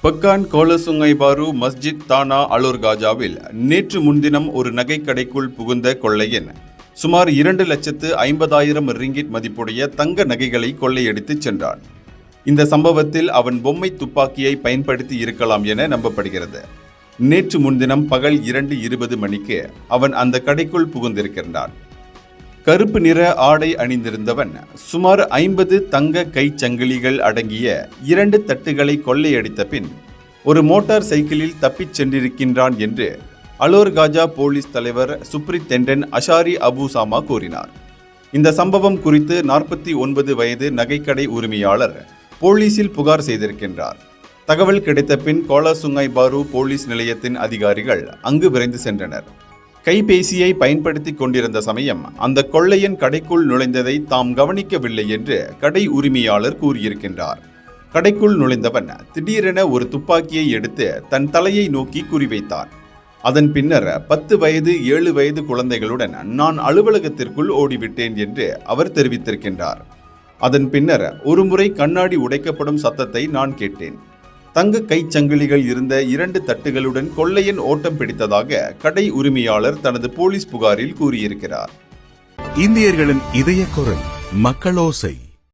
பக்கான் கோலசுங்கை பாரு மஸ்ஜித் தானா அலோர் காஜாவில் நேற்று முன்தினம் ஒரு நகைக்கடைக்குள் புகுந்த கொள்ளையன் சுமார் 2,50,000 ரிங்கிட் மதிப்புடைய தங்க நகைகளை கொள்ளையடித்து சென்றான். இந்த சம்பவத்தில் அவன் பொம்மை துப்பாக்கியை பயன்படுத்தி இருக்கலாம் என நம்பப்படுகிறது. நேற்று முன்தினம் பகல் 2:20 மணிக்கு அவன் அந்த கடைக்குள் புகுந்திருக்கின்றான். கருப்பு நிற ஆடை அணிந்திருந்தவன் சுமார் 50 தங்க கைச்சங்கிலிகள் அடங்கிய 2 தட்டுகளை கொள்ளையடித்த பின் ஒரு மோட்டார் சைக்கிளில் தப்பிச் சென்றிருக்கின்றான் என்று அலோர் காஜா போலீஸ் தலைவர் சுப்ரிண்டென்டென்ட் அஷாரி அபுசாமா கூறினார். இந்த சம்பவம் குறித்து 49 வயது நகைக்கடை உரிமையாளர் போலீசில் புகார் செய்திருக்கின்றார். தகவல் கிடைத்த பின் கோலசுங்கை பாரு போலீஸ் நிலையத்தின் அதிகாரிகள் அங்கு விரைந்து சென்றனர். கைபேசியை பயன்படுத்தி கொண்டிருந்த சமயம் அந்த கொள்ளையன் கடைக்குள் நுழைந்ததை தாம் கவனிக்கவில்லை என்று கடை உரிமையாளர் கூறியிருக்கின்றார். கடைக்குள் நுழைந்தவன் திடீரென ஒரு துப்பாக்கியை எடுத்து தன் தலையை நோக்கி குறிவைத்தான். அதன் பின்னர் 10 வயது 7 வயது குழந்தைகளுடன் நான் அலுவலகத்திற்குள் ஓடிவிட்டேன் என்று அவர் தெரிவித்திருக்கின்றார். அதன் பின்னர் ஒருமுறை கண்ணாடி உடைக்கப்படும் சத்தத்தை நான் கேட்டேன். தங்க கைச்சங்கிலிகள் இருந்த 2 தட்டுகளுடன் கொள்ளையன் ஓட்டம் பிடித்ததாக கடை உரிமையாளர் தனது போலீஸ் புகாரில் கூறியிருக்கிறார். இந்தியர்களின் இதய குரல் மக்களோசை.